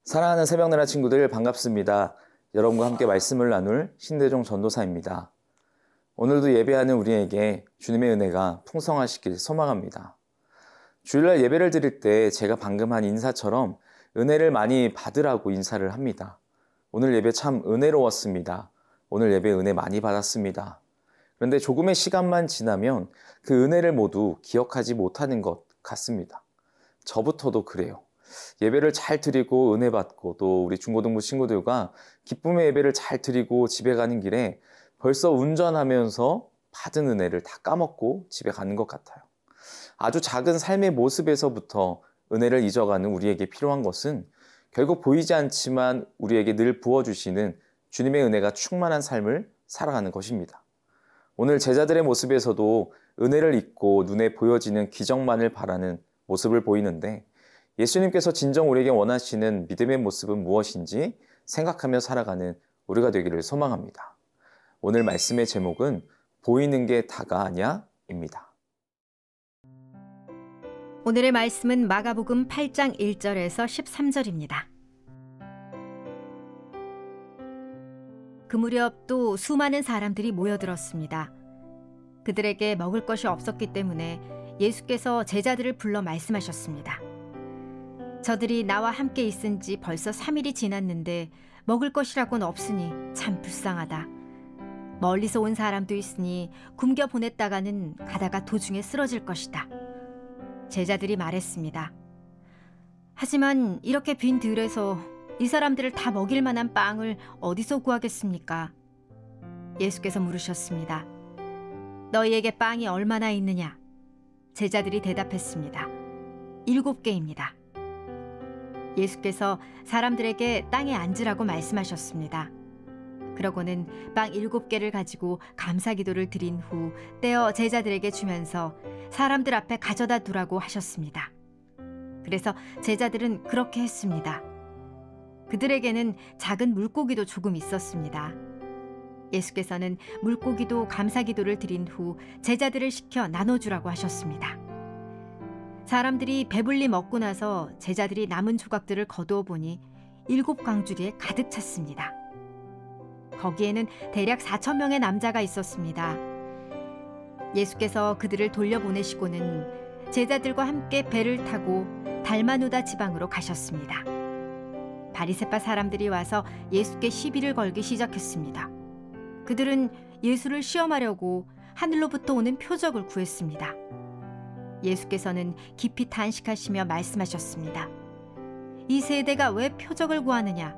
사랑하는 새벽나라 친구들 반갑습니다. 여러분과 함께 말씀을 나눌 신대종 전도사입니다. 오늘도 예배하는 우리에게 주님의 은혜가 풍성하시길 소망합니다. 주일날 예배를 드릴 때 제가 방금 한 인사처럼 은혜를 많이 받으라고 인사를 합니다. 오늘 예배 참 은혜로웠습니다. 오늘 예배 은혜 많이 받았습니다. 그런데 조금의 시간만 지나면 그 은혜를 모두 기억하지 못하는 것 같습니다. 저부터도 그래요. 예배를 잘 드리고 은혜 받고 또 우리 중고등부 친구들과 기쁨의 예배를 잘 드리고 집에 가는 길에 벌써 운전하면서 받은 은혜를 다 까먹고 집에 가는 것 같아요. 아주 작은 삶의 모습에서부터 은혜를 잊어가는 우리에게 필요한 것은 결국 보이지 않지만 우리에게 늘 부어주시는 주님의 은혜가 충만한 삶을 살아가는 것입니다. 오늘 제자들의 모습에서도 은혜를 잊고 눈에 보여지는 기적만을 바라는 모습을 보이는데 예수님께서 진정 우리에게 원하시는 믿음의 모습은 무엇인지 생각하며 살아가는 우리가 되기를 소망합니다. 오늘 말씀의 제목은 보이는 게 다가 아냐입니다. 오늘의 말씀은 마가복음 8장 1절에서 13절입니다. 그 무렵 또 수많은 사람들이 모여들었습니다. 그들에게 먹을 것이 없었기 때문에 예수께서 제자들을 불러 말씀하셨습니다. 저들이 나와 함께 있은 지 벌써 3일이 지났는데 먹을 것이라고는 없으니 참 불쌍하다. 멀리서 온 사람도 있으니 굶겨 보냈다가는 가다가 도중에 쓰러질 것이다. 제자들이 말했습니다. 하지만 이렇게 빈 들에서 이 사람들을 다 먹일 만한 빵을 어디서 구하겠습니까? 예수께서 물으셨습니다. 너희에게 빵이 얼마나 있느냐? 제자들이 대답했습니다. 7개입니다. 예수께서 사람들에게 땅에 앉으라고 말씀하셨습니다. 그러고는 빵 7개를 가지고 감사기도를 드린 후 떼어 제자들에게 주면서 사람들 앞에 가져다 두라고 하셨습니다. 그래서 제자들은 그렇게 했습니다. 그들에게는 작은 물고기도 조금 있었습니다. 예수께서는 물고기도 감사기도를 드린 후 제자들을 시켜 나눠주라고 하셨습니다. 사람들이 배불리 먹고 나서 제자들이 남은 조각들을 거두어 보니 7광주리에 가득 찼습니다. 거기에는 대략 4,000명의 남자가 있었습니다. 예수께서 그들을 돌려보내시고는 제자들과 함께 배를 타고 달마누다 지방으로 가셨습니다. 바리새파 사람들이 와서 예수께 시비를 걸기 시작했습니다. 그들은 예수를 시험하려고 하늘로부터 오는 표적을 구했습니다. 예수께서는 깊이 탄식하시며 말씀하셨습니다. 이 세대가 왜 표적을 구하느냐?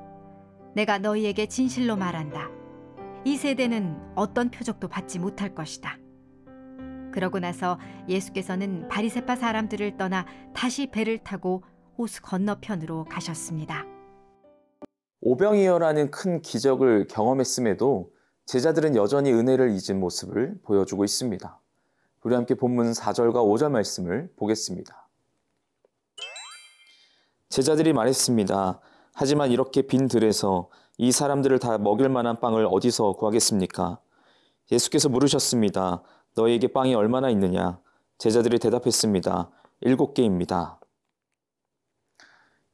내가 너희에게 진실로 말한다. 이 세대는 어떤 표적도 받지 못할 것이다. 그러고 나서 예수께서는 바리새파 사람들을 떠나 다시 배를 타고 호수 건너편으로 가셨습니다. 오병이어라는 큰 기적을 경험했음에도 제자들은 여전히 은혜를 잊은 모습을 보여주고 있습니다. 우리 함께 본문 4절과 5절 말씀을 보겠습니다. 제자들이 말했습니다. 하지만 이렇게 빈 들에서 이 사람들을 다 먹일 만한 빵을 어디서 구하겠습니까? 예수께서 물으셨습니다. 너희에게 빵이 얼마나 있느냐? 제자들이 대답했습니다. 7개입니다.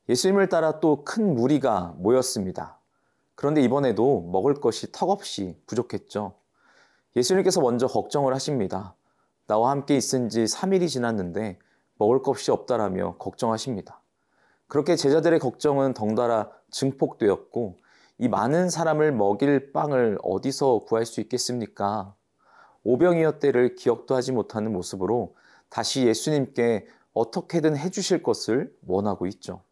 예수님을 따라 또 큰 무리가 모였습니다. 그런데 이번에도 먹을 것이 턱없이 부족했죠. 예수님께서 먼저 걱정을 하십니다. 나와 함께 있은 지 3일이 지났는데 먹을 것이 없다라며 걱정하십니다. 그렇게 제자들의 걱정은 덩달아 증폭되었고 이 많은 사람을 먹일 빵을 어디서 구할 수 있겠습니까? 오병이어 때를 기억도 하지 못하는 모습으로 다시 예수님께 어떻게든 해주실 것을 원하고 있죠.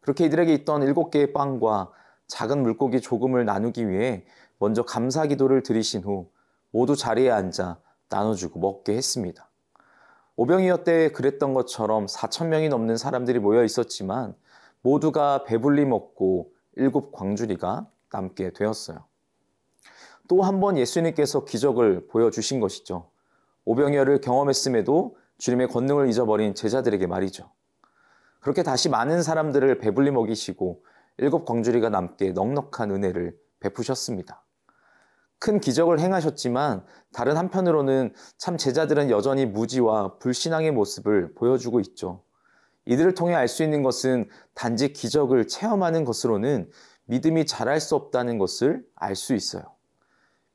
그렇게 이들에게 있던 7개의 빵과 작은 물고기 조금을 나누기 위해 먼저 감사기도를 드리신 후 모두 자리에 앉아 나눠주고 먹게 했습니다. 오병이어 때 그랬던 것처럼 4,000명이 넘는 사람들이 모여 있었지만 모두가 배불리 먹고 7광주리가 남게 되었어요. 또 한 번 예수님께서 기적을 보여주신 것이죠. 오병이어를 경험했음에도 주님의 권능을 잊어버린 제자들에게 말이죠. 그렇게 다시 많은 사람들을 배불리 먹이시고 7광주리가 남게 넉넉한 은혜를 베푸셨습니다. 큰 기적을 행하셨지만 다른 한편으로는 참 제자들은 여전히 무지와 불신앙의 모습을 보여주고 있죠. 이들을 통해 알 수 있는 것은 단지 기적을 체험하는 것으로는 믿음이 자랄 수 없다는 것을 알 수 있어요.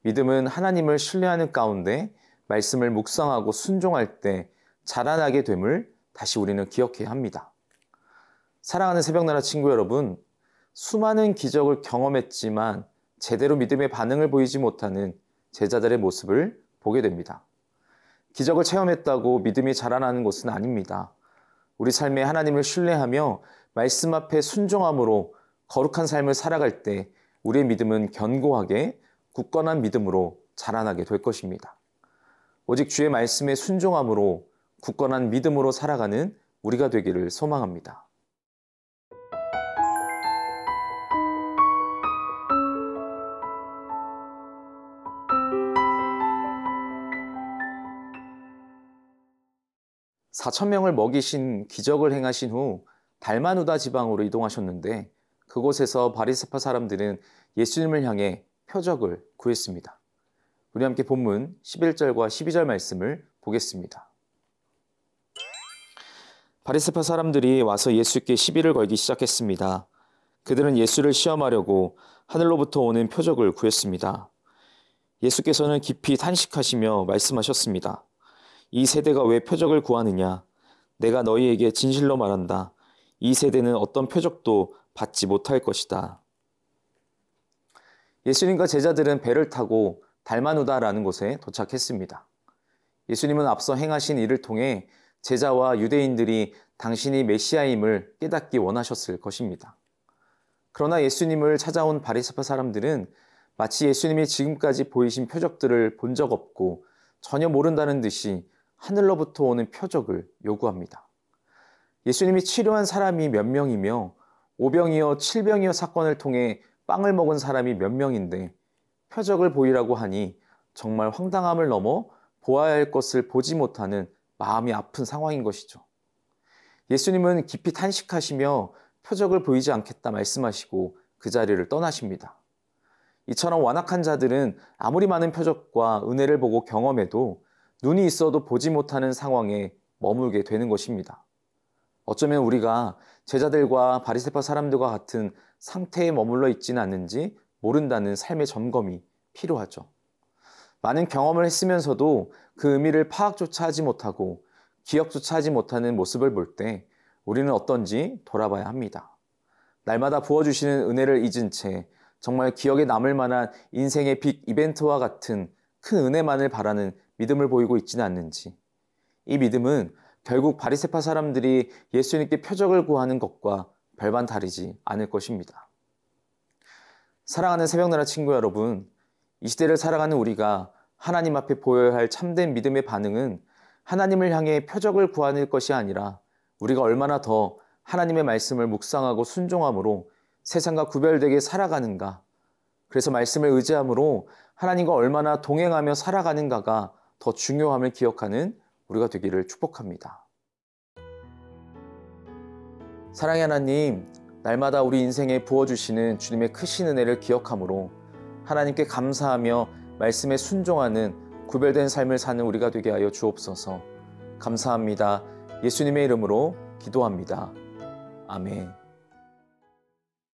믿음은 하나님을 신뢰하는 가운데 말씀을 묵상하고 순종할 때 자라나게 됨을 다시 우리는 기억해야 합니다. 사랑하는 새벽나라 친구 여러분, 수많은 기적을 경험했지만 제대로 믿음의 반응을 보이지 못하는 제자들의 모습을 보게 됩니다. 기적을 체험했다고 믿음이 자라나는 것은 아닙니다. 우리 삶에 하나님을 신뢰하며 말씀 앞에 순종함으로 거룩한 삶을 살아갈 때 우리의 믿음은 견고하게 굳건한 믿음으로 자라나게 될 것입니다. 오직 주의 말씀에 순종함으로 굳건한 믿음으로 살아가는 우리가 되기를 소망합니다. (4,000명을) 먹이신 기적을 행하신 후 달마누다 지방으로 이동하셨는데 그곳에서 바리새파 사람들은 예수님을 향해 표적을 구했습니다. 우리 함께 본문 11절과 12절 말씀을 보겠습니다. 바리새파 사람들이 와서 예수께 시비를 걸기 시작했습니다. 그들은 예수를 시험하려고 하늘로부터 오는 표적을 구했습니다. 예수께서는 깊이 탄식하시며 말씀하셨습니다. 이 세대가 왜 표적을 구하느냐? 내가 너희에게 진실로 말한다. 이 세대는 어떤 표적도 받지 못할 것이다. 예수님과 제자들은 배를 타고 달마누다라는 곳에 도착했습니다. 예수님은 앞서 행하신 일을 통해 제자와 유대인들이 당신이 메시아임을 깨닫기 원하셨을 것입니다. 그러나 예수님을 찾아온 바리새파 사람들은 마치 예수님이 지금까지 보이신 표적들을 본 적 없고 전혀 모른다는 듯이 하늘로부터 오는 표적을 요구합니다. 예수님이 치료한 사람이 몇 명이며 5병이어 7병이어 사건을 통해 빵을 먹은 사람이 몇 명인데 표적을 보이라고 하니 정말 황당함을 넘어 보아야 할 것을 보지 못하는 마음이 아픈 상황인 것이죠. 예수님은 깊이 탄식하시며 표적을 보이지 않겠다 말씀하시고 그 자리를 떠나십니다. 이처럼 완악한 자들은 아무리 많은 표적과 은혜를 보고 경험해도 눈이 있어도 보지 못하는 상황에 머물게 되는 것입니다. 어쩌면 우리가 제자들과 바리새파 사람들과 같은 상태에 머물러 있지는 않는지 모른다는 삶의 점검이 필요하죠. 많은 경험을 했으면서도 그 의미를 파악조차 하지 못하고 기억조차 하지 못하는 모습을 볼 때 우리는 어떤지 돌아봐야 합니다. 날마다 부어주시는 은혜를 잊은 채 정말 기억에 남을 만한 인생의 빅 이벤트와 같은 큰 은혜만을 바라는 믿음을 보이고 있지는 않는지, 이 믿음은 결국 바리새파 사람들이 예수님께 표적을 구하는 것과 별반 다르지 않을 것입니다. 사랑하는 새벽나라 친구 여러분, 이 시대를 살아가는 우리가 하나님 앞에 보여야 할 참된 믿음의 반응은 하나님을 향해 표적을 구하는 것이 아니라 우리가 얼마나 더 하나님의 말씀을 묵상하고 순종함으로 세상과 구별되게 살아가는가, 그래서 말씀을 의지함으로 하나님과 얼마나 동행하며 살아가는가가 더 중요함을 기억하는 우리가 되기를 축복합니다. 사랑의 하나님, 날마다 우리 인생에 부어주시는 주님의 크신 은혜를 기억함으로 하나님께 감사하며 말씀에 순종하는 구별된 삶을 사는 우리가 되게 하여 주옵소서. 감사합니다. 예수님의 이름으로 기도합니다. 아멘.